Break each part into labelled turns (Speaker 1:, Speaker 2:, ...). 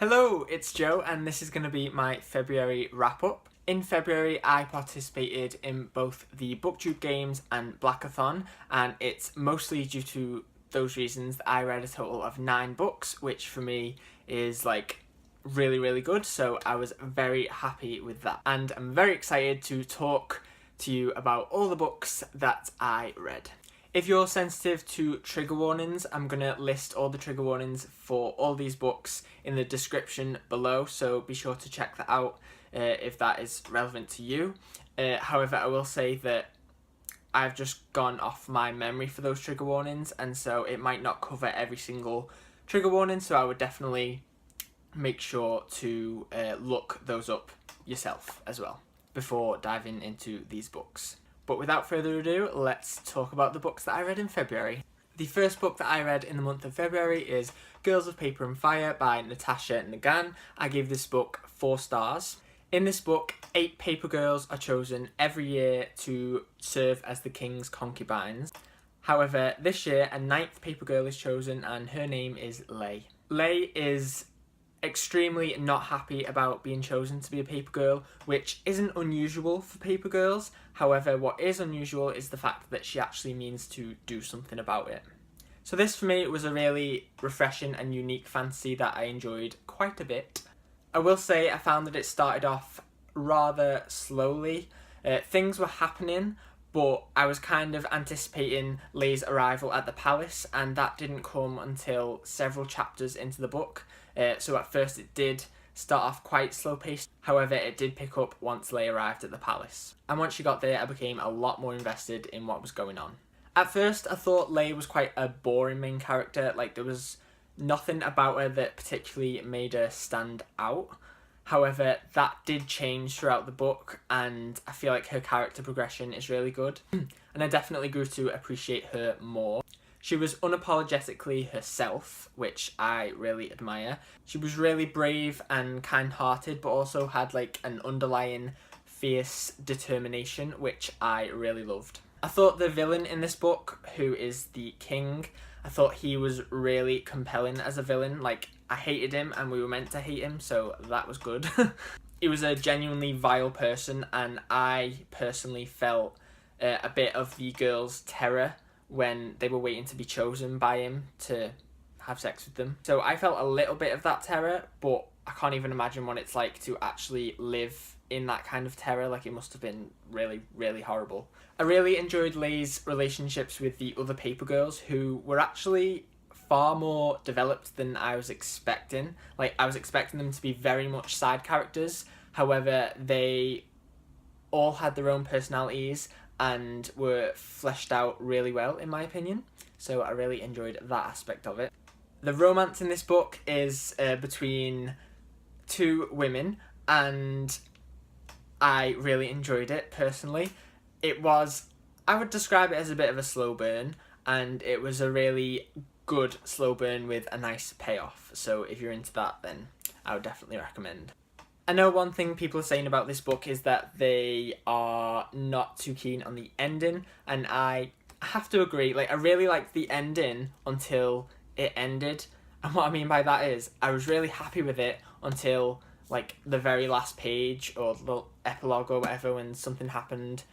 Speaker 1: Hello, it's Joe, and this is going to be my February wrap-up. In February, I participated in both the BookTube Games and Blackathon, and it's mostly due to those reasons that I read a total of 9 books, which for me is really good, so I was very happy with that. And I'm very excited to talk to you about all the books that I read. If you're sensitive to trigger warnings, I'm going to list all the trigger warnings for all these books in the description below, so be sure to check that out if that is relevant to you. However, I will say that I've just gone off my memory for those trigger warnings, and so it might not cover every single trigger warning, so I would definitely make sure to look those up yourself as well before diving into these books. But without further ado, let's talk about the books that I read in February. The first book that I read in the month of February is Girls of Paper and Fire by Natasha Ngan. I gave this book 4 stars. In this book, 8 paper girls are chosen every year to serve as the king's concubines. However, this year a 9th paper girl is chosen and her name is Lay. Lay is extremely not happy about being chosen to be a paper girl, which isn't unusual for paper girls. However, what is unusual is the fact that she actually means to do something about it. So this for me was a really refreshing and unique fantasy that I enjoyed quite a bit. I will say I found that it started off rather slowly. Things were happening, but I was kind of anticipating Lay's arrival at the palace, and that didn't come until several chapters into the book. So at first it did start off quite slow paced, however it did pick up once Lay arrived at the palace. And once she got there, I became a lot more invested in what was going on. At first I thought Lay was quite a boring main character, there was nothing about her that particularly made her stand out. However, that did change throughout the book, and I feel like her character progression is really good, and I definitely grew to appreciate her more. She was unapologetically herself, which I really admire. She was really brave and kind-hearted, but also had an underlying fierce determination, which I really loved. I thought the villain in this book, who is the king, I thought he was really compelling as a villain. I hated him and we were meant to hate him, so that was good. He was a genuinely vile person, and I personally felt a bit of the girls' terror when they were waiting to be chosen by him to have sex with them. So I felt a little bit of that terror, but I can't even imagine what it's like to actually live in that kind of terror. It must have been really horrible. I really enjoyed Lay's relationships with the other paper girls, who were actually far more developed than I was expecting. I was expecting them to be very much side characters. However, they all had their own personalities and were fleshed out really well, in my opinion. So I really enjoyed that aspect of it. The romance in this book is between 2 women, and I really enjoyed it personally. I would describe it as a bit of a slow burn, and it was a really good slow burn with a nice payoff. So if you're into that, then I would definitely recommend. I know one thing people are saying about this book is that they are not too keen on the ending, and I have to agree. I really liked the ending until it ended, and what I mean by that is I was really happy with it until the very last page or the epilogue or whatever, when something happened,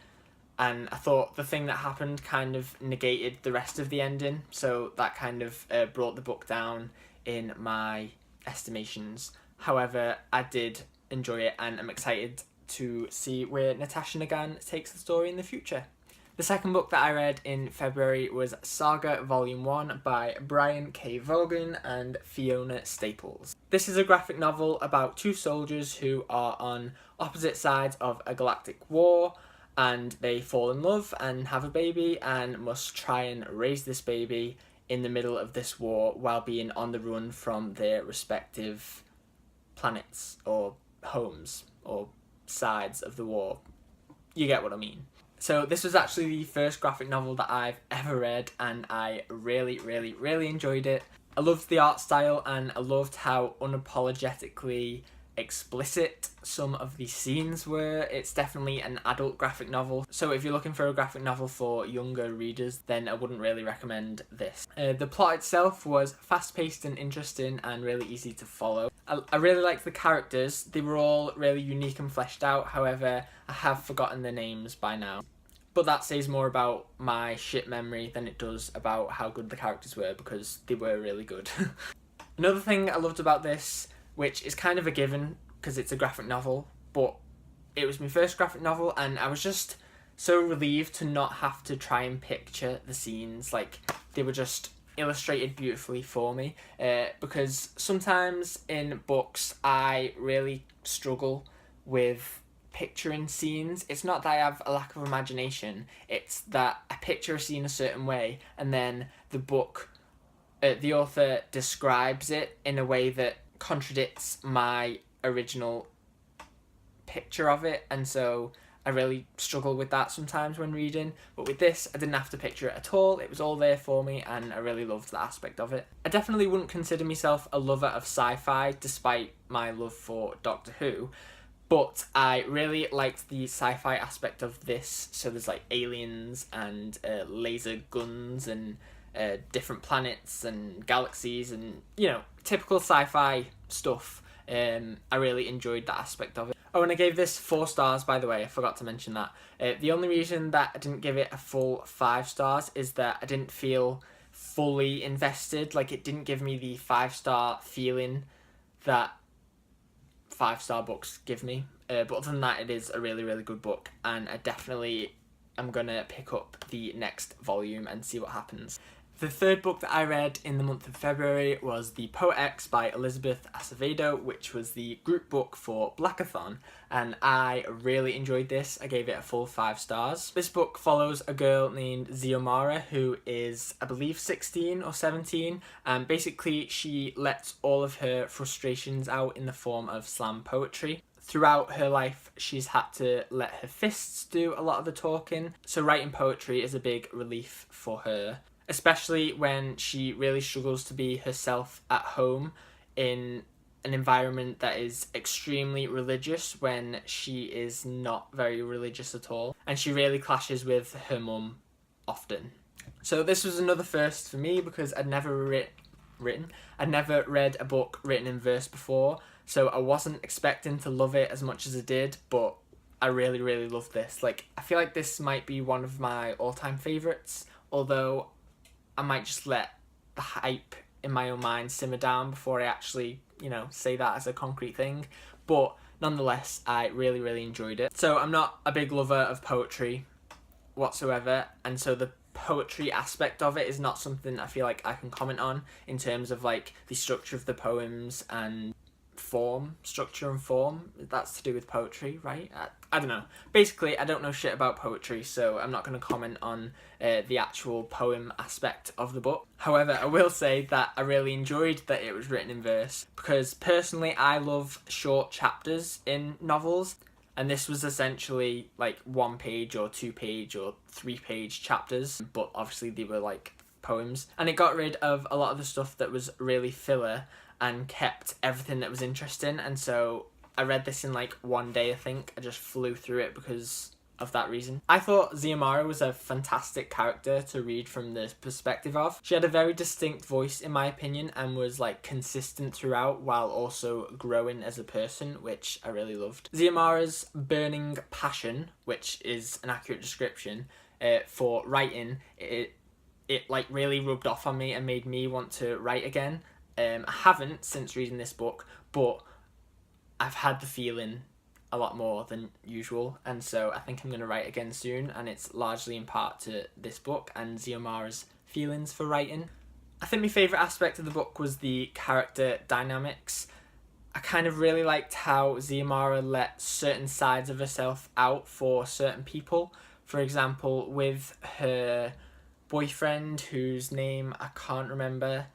Speaker 1: and I thought the thing that happened kind of negated the rest of the ending, so that kind of brought the book down in my estimations. However, I did enjoy it, and I'm excited to see where Natasha Ngan takes the story in the future. The second book that I read in February was Saga Volume 1 by Brian K. Vaughan and Fiona Staples. This is a graphic novel about 2 soldiers who are on opposite sides of a galactic war, and they fall in love and have a baby and must try and raise this baby in the middle of this war while being on the run from their respective planets or homes or sides of the war. You get what I mean. So this was actually the first graphic novel that I've ever read, and I really enjoyed it. I loved the art style, and I loved how unapologetically explicit some of the scenes were. It's definitely an adult graphic novel, so if you're looking for a graphic novel for younger readers, then I wouldn't really recommend this. The plot itself was fast-paced and interesting and really easy to follow. I really liked the characters. They were all really unique and fleshed out. However, I have forgotten their names by now. But that says more about my shit memory than it does about how good the characters were, because they were really good. Another thing I loved about this, which is kind of a given because it's a graphic novel, but it was my first graphic novel and I was just so relieved to not have to try and picture the scenes. Like, they were just illustrated beautifully for me, because sometimes in books I really struggle with picturing scenes. It's not that I have a lack of imagination, it's that I picture a scene a certain way and then the author describes it in a way that contradicts my original picture of it, and so I really struggle with that sometimes when reading. But with this, I didn't have to picture it at all. It was all there for me and I really loved that aspect of it. I definitely wouldn't consider myself a lover of sci-fi despite my love for Doctor Who, but I really liked the sci-fi aspect of this. So there's like aliens and laser guns and different planets and galaxies and, you know, typical sci-fi stuff. I really enjoyed that aspect of it. Oh, and I gave this 4 stars, by the way, I forgot to mention that. The only reason that I didn't give it a full 5 stars is that I didn't feel fully invested. Like, it didn't give me the 5-star feeling that 5-star books give me. But other than that, it is a really, really good book, and I definitely am gonna pick up the next volume and see what happens. The third book that I read in the month of February was The Poet X by Elizabeth Acevedo, which was the group book for Blackathon, and I really enjoyed this. I gave it a full 5 stars. This book follows a girl named Xiomara who is, I believe, 16 or 17, and basically she lets all of her frustrations out in the form of slam poetry. Throughout her life, she's had to let her fists do a lot of the talking, so writing poetry is a big relief for her, especially when she really struggles to be herself at home in an environment that is extremely religious when she is not very religious at all, and she really clashes with her mum often. So this was another first for me because I'd never read a book written in verse before, so I wasn't expecting to love it as much as I did, but I really, really loved this. Like, I feel like this might be one of my all-time favourites, although I might just let the hype in my own mind simmer down before I actually, you know, say that as a concrete thing. But nonetheless, I really, really enjoyed it. So I'm not a big lover of poetry whatsoever, and so the poetry aspect of it is not something I feel like I can comment on in terms of like the structure of the poems and structure and form. That's to do with poetry, right? I don't know. Basically, I don't know shit about poetry, so I'm not going to comment on the actual poem aspect of the book. However, I will say that I really enjoyed that it was written in verse, because personally I love short chapters in novels, and this was essentially like 1-page or 2-page or 3-page chapters, but obviously they were like poems, and it got rid of a lot of the stuff that was really filler and kept everything that was interesting. And so I read this in like 1 day, I think. I just flew through it because of that reason. I thought Xiomara was a fantastic character to read from the perspective of. She had a very distinct voice, in my opinion, and was like consistent throughout while also growing as a person, which I really loved. Xiomara's burning passion, which is an accurate description for writing, it like really rubbed off on me and made me want to write again. I haven't since reading this book, but I've had the feeling a lot more than usual, and so I think I'm going to write again soon, and it's largely in part to this book and Xiomara's feelings for writing. I think my favourite aspect of the book was the character dynamics. I kind of really liked how Xiomara let certain sides of herself out for certain people. For example, with her boyfriend, whose name I can't remember,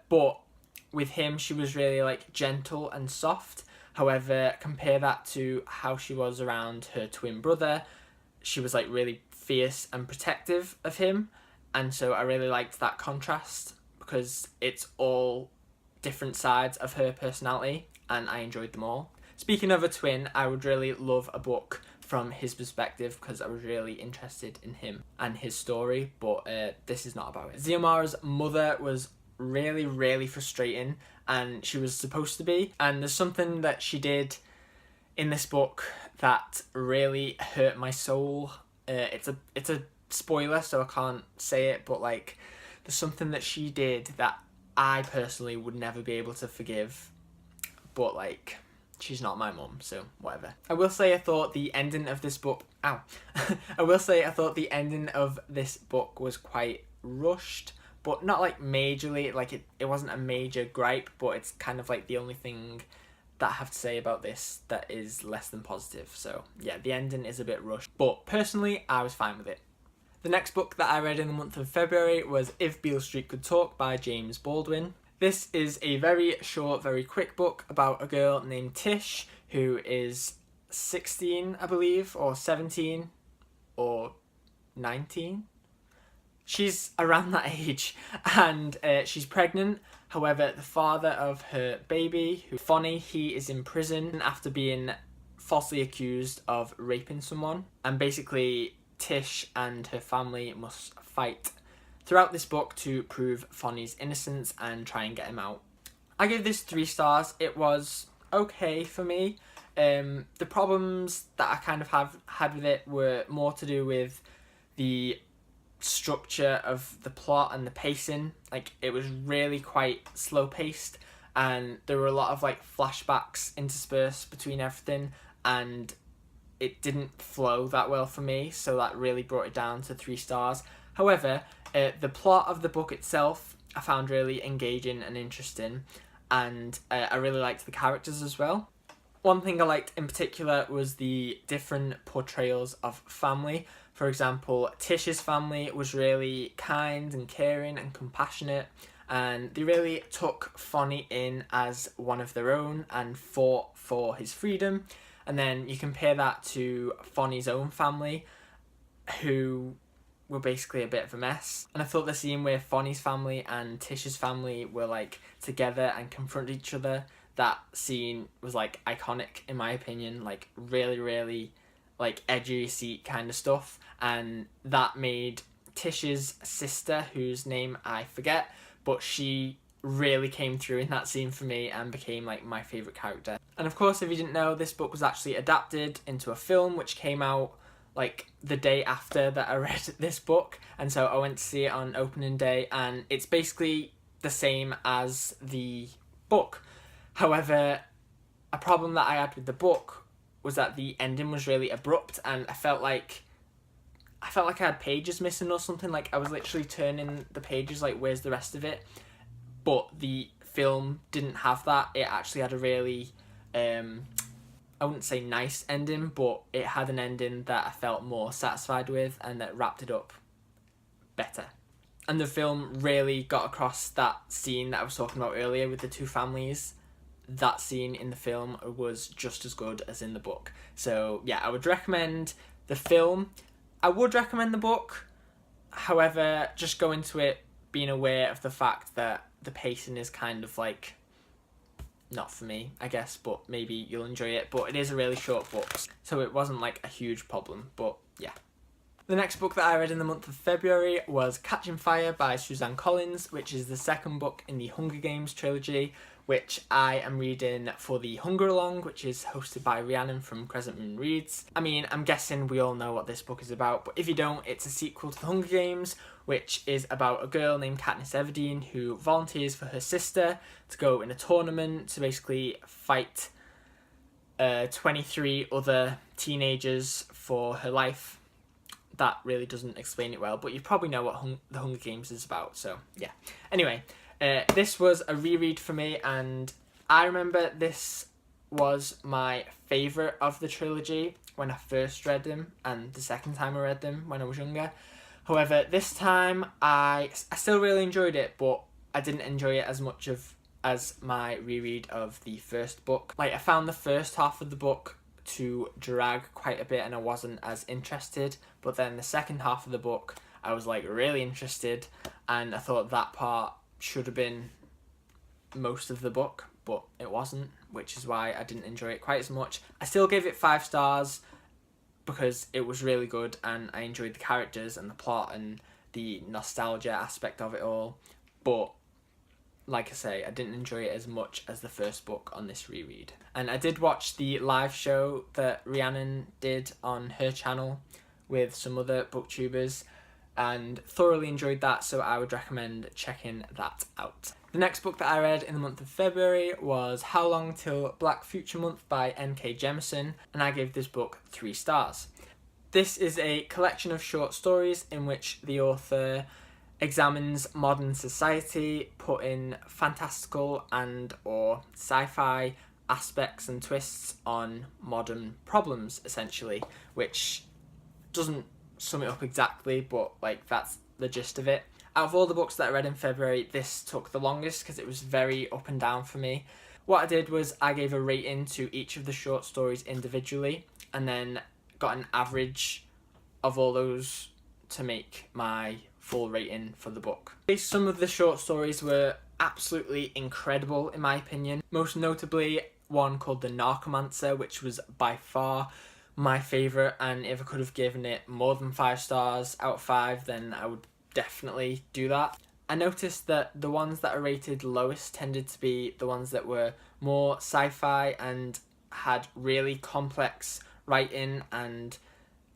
Speaker 1: but with him she was really like gentle and soft. However, compare that to how she was around her twin brother. She was like really fierce and protective of him, and so I really liked that contrast because it's all different sides of her personality, and I enjoyed them all. Speaking of a twin, I would really love a book from his perspective because I was really interested in him and his story, but this is not about it. Xiomara's mother was really frustrating, and she was supposed to be, and there's something that she did in this book that really hurt my soul. It's a spoiler, so I can't say it, but like, there's something that she did that I personally would never be able to forgive, but like, she's not my mum, so whatever. I will say I thought the ending of this book, I will say I thought the ending of this book was quite rushed, but not like majorly, like it wasn't a major gripe, but it's kind of like the only thing that I have to say about this that is less than positive. So yeah, the ending is a bit rushed, but personally I was fine with it. The next book that I read in the month of February was If Beale Street Could Talk by James Baldwin. This is a very short, very quick book about a girl named Tish who is 16, I believe, or 17, or 19. She's around that age, and she's pregnant. However, the father of her baby, Fonny, he is in prison after being falsely accused of raping someone. And basically, Tish and her family must fight throughout this book to prove Fonny's innocence and try and get him out. I gave this 3 stars. It was okay for me. The problems that I kind of had with it were more to do with the structure of the plot and the pacing. Like, it was really quite slow paced, and there were a lot of like flashbacks interspersed between everything, and it didn't flow that well for me, so that really brought it down to 3 stars. However, the plot of the book itself I found really engaging and interesting, and I really liked the characters as well. One thing I liked in particular was the different portrayals of family. For example, Tish's family was really kind and caring and compassionate, and they really took Fonny in as one of their own and fought for his freedom. And then you compare that to Fonny's own family, who were basically a bit of a mess. And I thought the scene where Fonny's family and Tish's family were like together and confronted each other, that scene was like iconic in my opinion, like really like edge of your seat kind of stuff. And that made Tish's sister, whose name I forget, but she really came through in that scene for me and became like my favourite character. And of course, if you didn't know, this book was actually adapted into a film which came out like the day after that I read this book, and so I went to see it on opening day, and it's basically the same as the book. However, a problem that I had with the book was that the ending was really abrupt, and I felt like I had pages missing or something. Like, I was literally turning the pages like, where's the rest of it? But the film didn't have that. It actually had a really I wouldn't say nice ending, but it had an ending that I felt more satisfied with and that wrapped it up better. And the film really got across that scene that I was talking about earlier with the 2 families. That scene in the film was just as good as in the book. So yeah, I would recommend the film. I would recommend the book. However, just go into it being aware of the fact that the pacing is kind of like not for me, I guess, but maybe you'll enjoy it. But it is a really short book, so it wasn't like a huge problem, but yeah. The next book that I read in the month of February was Catching Fire by Suzanne Collins, which is the second book in the Hunger Games trilogy, which I am reading for the Hunger Along, which is hosted by Rhiannon from Crescent Moon Reads. I mean, I'm guessing we all know what this book is about, but if you don't, it's a sequel to the Hunger Games, which is about a girl named Katniss Everdeen who volunteers for her sister to go in a tournament to basically fight 23 other teenagers for her life. That really doesn't explain it well, but you probably know what the Hunger Games is about, so yeah. Anyway, this was a reread for me, and I remember this was my favourite of the trilogy when I first read them, and the second time I read them when I was younger. However, this time I still really enjoyed it, but I didn't enjoy it as much as my reread of the first book. Like, I found the first half of the book to drag quite a bit and I wasn't as interested, but then the second half of the book I was like really interested, and I thought that part should have been most of the book, but it wasn't, which is why I didn't enjoy it quite as much. I still gave it 5 stars because it was really good and I enjoyed the characters and the plot and the nostalgia aspect of it all, but like I say, I didn't enjoy it as much as the first book on this reread. And I did watch the live show that Rhiannon did on her channel with some other booktubers and thoroughly enjoyed that, so I would recommend checking that out. The next book that I read in the month of February was How Long Till Black Future Month by N.K. Jemisin, and I gave this book 3 stars. This is a collection of short stories in which the author examines modern society, put in fantastical and or sci-fi aspects and twists on modern problems, essentially, which doesn't sum it up exactly, but like that's the gist of it. Out of all the books that I read in February, this took the longest because it was very up and down for me. What I did was I gave a rating to each of the short stories individually and then got an average of all those to make my full rating for the book. Some of the short stories were absolutely incredible in my opinion, most notably one called The Narcomancer, which was by far my favourite, and if I could have given it more than 5 stars out of 5 then I would definitely do that. I noticed that the ones that are rated lowest tended to be the ones that were more sci-fi and had really complex writing and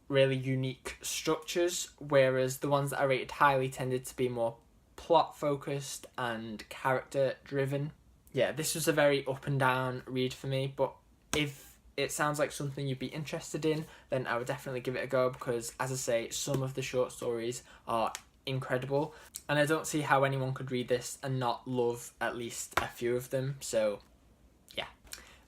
Speaker 1: really unique structures, whereas the ones that I rated highly tended to be more plot focused and character driven. Yeah, this was a very up and down read for me, but if it sounds like something you'd be interested in, then I would definitely give it a go because, as I say, some of the short stories are incredible and I don't see how anyone could read this and not love at least a few of them, so yeah.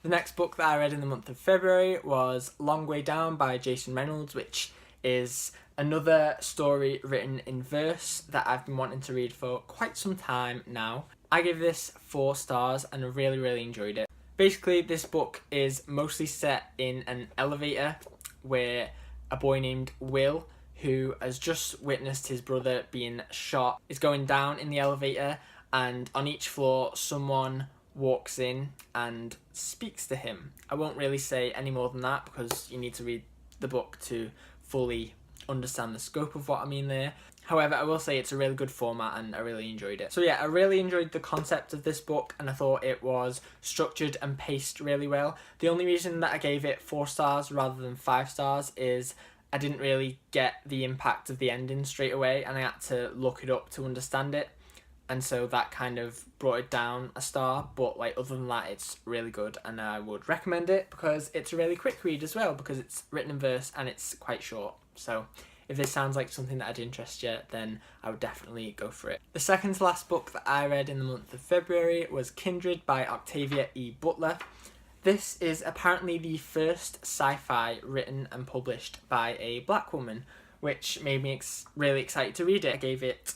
Speaker 1: The next book that I read in the month of February was Long Way Down by Jason Reynolds, which is another story written in verse that I've been wanting to read for quite some time now. I gave this 4 stars and I really enjoyed it. Basically, this book is mostly set in an elevator where a boy named Will, who has just witnessed his brother being shot, is going down in the elevator, and on each floor someone walks in and speaks to him. I won't really say any more than that because you need to read the book to fully understand the scope of what I mean there. However, I will say it's a really good format and I really enjoyed it. So yeah, I really enjoyed the concept of this book and I thought it was structured and paced really well. The only reason that I gave it 4 stars rather than 5 stars is I didn't really get the impact of the ending straight away and I had to look it up to understand it. And so that kind of brought it down a star, but like other than that it's really good and I would recommend it because it's a really quick read as well because it's written in verse and it's quite short. So if this sounds like something that would interest you, then I would definitely go for it. The second to last book that I read in the month of February was Kindred by Octavia E. Butler. This is apparently the first sci-fi written and published by a black woman, which made me really excited to read it. I gave it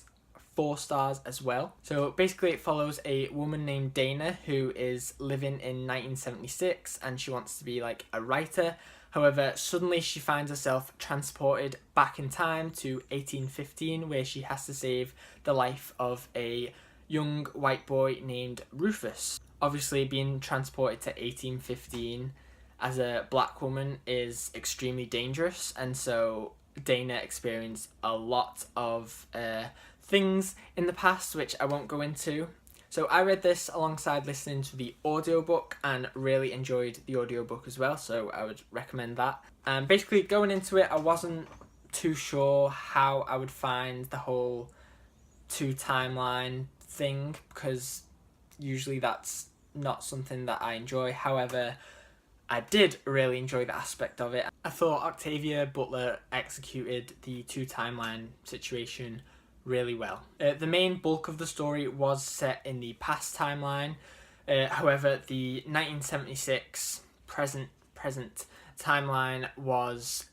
Speaker 1: 4 stars as well. So basically it follows a woman named Dana who is living in 1976 and she wants to be like a writer. However, suddenly she finds herself transported back in time to 1815 where she has to save the life of a young white boy named Rufus. Obviously being transported to 1815 as a black woman is extremely dangerous, and so Dana experienced a lot of things in the past which I won't go into. So I read this alongside listening to the audiobook and really enjoyed the audiobook as well, so I would recommend that. And basically going into it, I wasn't too sure how I would find the whole 2 timeline thing because usually that's not something that I enjoy. However, I did really enjoy the aspect of it. I thought Octavia Butler executed the 2 timeline situation really well. The main bulk of the story was set in the past timeline. However, the 1976 present timeline was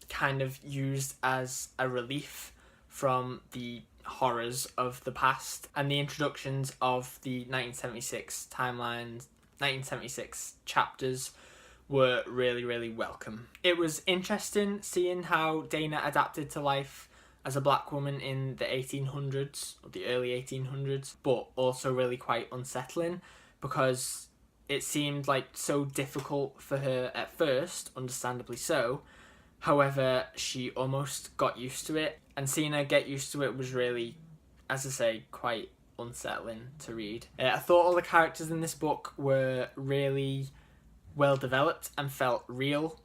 Speaker 1: kind of used as a relief from the horrors of the past, and the introductions of the 1976 timelines, 1976 chapters were really welcome. It was interesting seeing how Dana adapted to life as a black woman in the 1800s, or the early 1800s, but also really quite unsettling because it seemed like so difficult for her at first, understandably so. However, she almost got used to it, and seeing her get used to it was really, as I say, quite unsettling to read. I thought all the characters in this book were really well developed and felt real,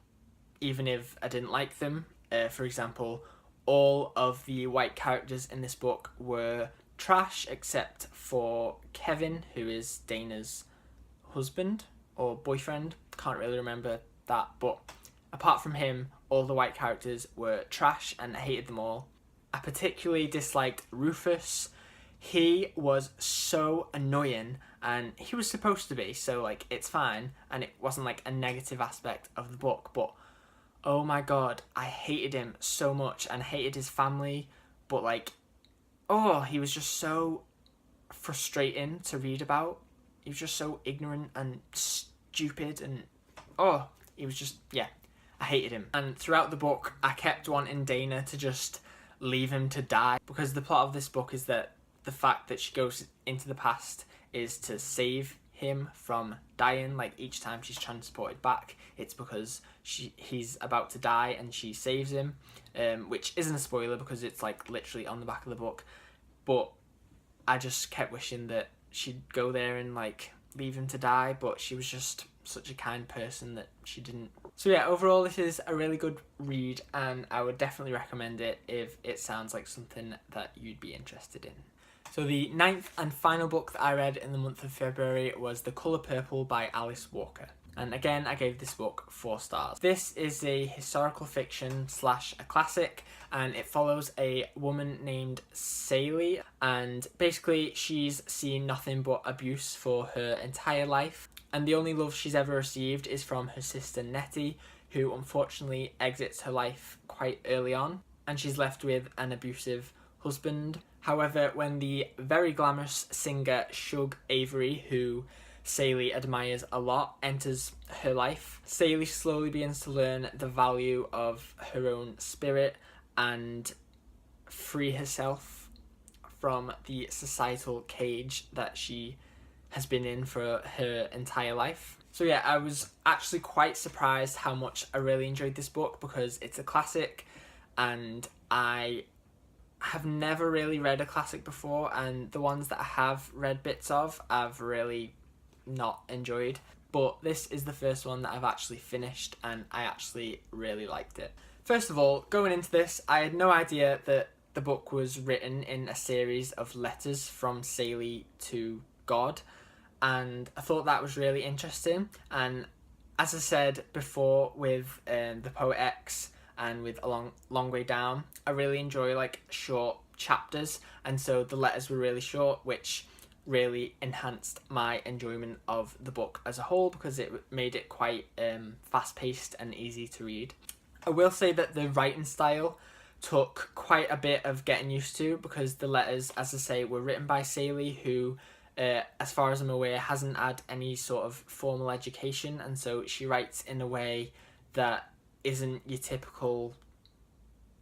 Speaker 1: even if I didn't like them. For example, all of the white characters in this book were trash except for Kevin, who is Dana's husband or boyfriend. Can't really remember that, but apart from him, all the white characters were trash and I hated them all. I particularly disliked Rufus. He was so annoying, and he was supposed to be, so like it's fine, and it wasn't like a negative aspect of the book, but oh my god, I hated him so much and hated his family, but like, oh, he was just so frustrating to read about. He was just so ignorant and stupid, and oh, he was just, yeah, I hated him. And throughout the book, I kept wanting Dana to just leave him to die, because the plot of this book is that the fact that she goes into the past is to save him from dying. Like each time she's transported back, it's because he's about to die and she saves him, which isn't a spoiler because it's like literally on the back of the book. But I just kept wishing that she'd go there and like leave him to die, but she was just such a kind person that she didn't. So yeah, overall this is a really good read, and I would definitely recommend it if it sounds like something that you'd be interested in. So the 9th and final book that I read in the month of February was The Colour Purple by Alice Walker. And again, I gave this book 4 stars. This is a historical fiction / a classic, and it follows a woman named Sally, and basically she's seen nothing but abuse for her entire life, and the only love she's ever received is from her sister Nettie, who unfortunately exits her life quite early on, and she's left with an abusive husband. However, when the very glamorous singer Shug Avery, who Sally admires a lot, enters her life, Sally slowly begins to learn the value of her own spirit and free herself from the societal cage that she has been in for her entire life. So yeah, I was actually quite surprised how much I really enjoyed this book, because it's a classic and I have never really read a classic before, and the ones that I have read bits of I've really not enjoyed, but this is the first one that I've actually finished and I actually really liked it. First of all, going into this, I had no idea that the book was written in a series of letters from Sally to God, and I thought that was really interesting. And as I said before with the Poet X and with A Long Way Down, I really enjoy like short chapters, and so the letters were really short, which really enhanced my enjoyment of the book as a whole, because it made it quite fast-paced and easy to read. I will say that the writing style took quite a bit of getting used to, because the letters, as I say, were written by Sally, who as far as I'm aware hasn't had any sort of formal education, and so she writes in a way that isn't your typical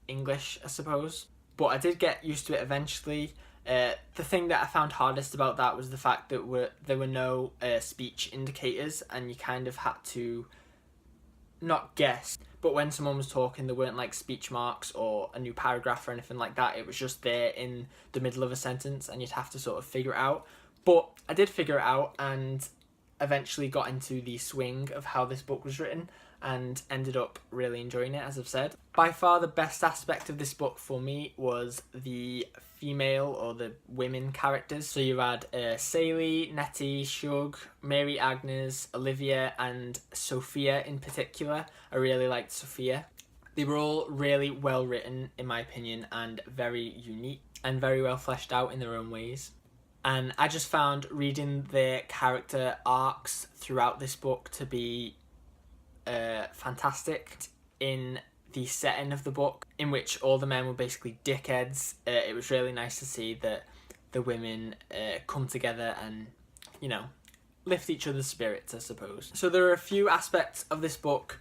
Speaker 1: English, I suppose. But I did get used to it eventually. The thing that I found hardest about that was the fact that there were no speech indicators, and you kind of had to not guess, but when someone was talking, there weren't like speech marks or a new paragraph or anything like that. It was just there in the middle of a sentence, and you'd have to sort of figure it out. But I did figure it out and eventually got into the swing of how this book was written, and ended up really enjoying it, as I've said. By far the best aspect of this book for me was the female or the women characters. So you had Sally, Nettie, Shug, Mary Agnes, Olivia and Sophia in particular. I really liked Sophia. They were all really well written in my opinion, and very unique and very well fleshed out in their own ways. And I just found reading their character arcs throughout this book to be fantastic. In the setting of the book, in which all the men were basically dickheads, it was really nice to see that the women come together and, you know, lift each other's spirits, I suppose. So there are a few aspects of this book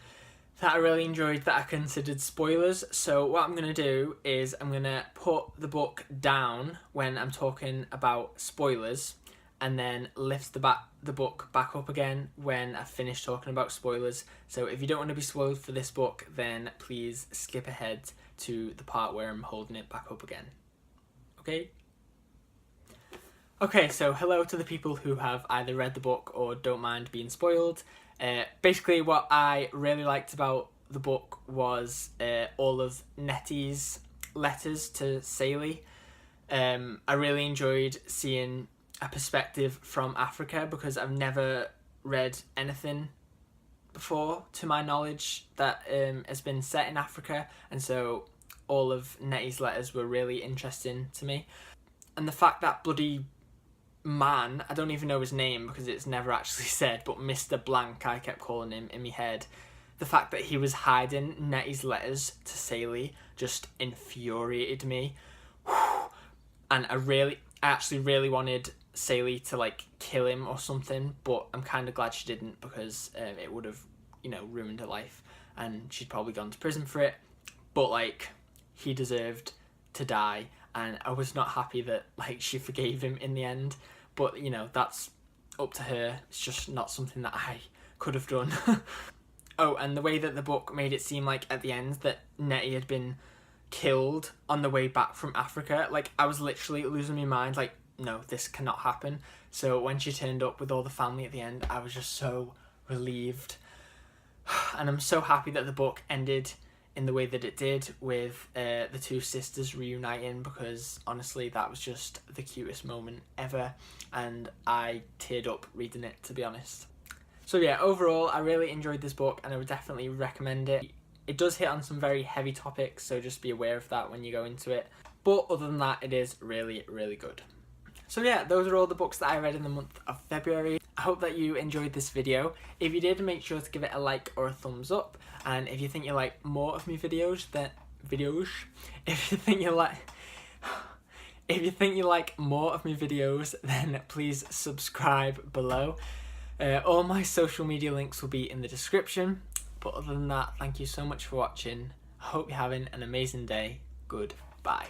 Speaker 1: that I really enjoyed that I considered spoilers. So what I'm going to do is I'm going to put the book down when I'm talking about spoilers, and then lift the book back up again when I've finished talking about spoilers. So if you don't want to be spoiled for this book, then please skip ahead to the part where I'm holding it back up again. Okay? Okay, so hello to the people who have either read the book or don't mind being spoiled. Basically, what I really liked about the book was all of Nettie's letters to Saley. I really enjoyed seeing a perspective from Africa, because I've never read anything before, to my knowledge, that has been set in Africa, and so all of Nettie's letters were really interesting to me. And the fact that bloody man, I don't even know his name because it's never actually said, but Mr. Blank, I kept calling him in my head. The fact that he was hiding Nettie's letters to Saley just infuriated me. And I actually really wanted Saley to like kill him or something, but I'm kind of glad she didn't, because it would have, ruined her life, and she'd probably gone to prison for it. But like, he deserved to die, and I was not happy that like she forgave him in the end. But that's up to her. It's just not something that I could have done. Oh, and the way that the book made it seem like at the end that Nettie had been killed on the way back from Africa, like I was literally losing my mind, like, no, this cannot happen. So when she turned up with all the family at the end, I was just so relieved. And I'm so happy that the book ended in the way that it did, with the two sisters reuniting, because honestly that was just the cutest moment ever, and I teared up reading it, to be honest. So yeah, overall I really enjoyed this book, and I would definitely recommend it. It does hit on some very heavy topics, so just be aware of that when you go into it, but other than that, it is really, really good. So yeah, those are all the books that I read in the month of February. I hope that you enjoyed this video. If you did, make sure to give it a like or a thumbs up. And if you think you like more of my videos, then if you think you like more of my videos, then please subscribe below. All my social media links will be in the description. But other than that, thank you so much for watching. I hope you're having an amazing day. Goodbye.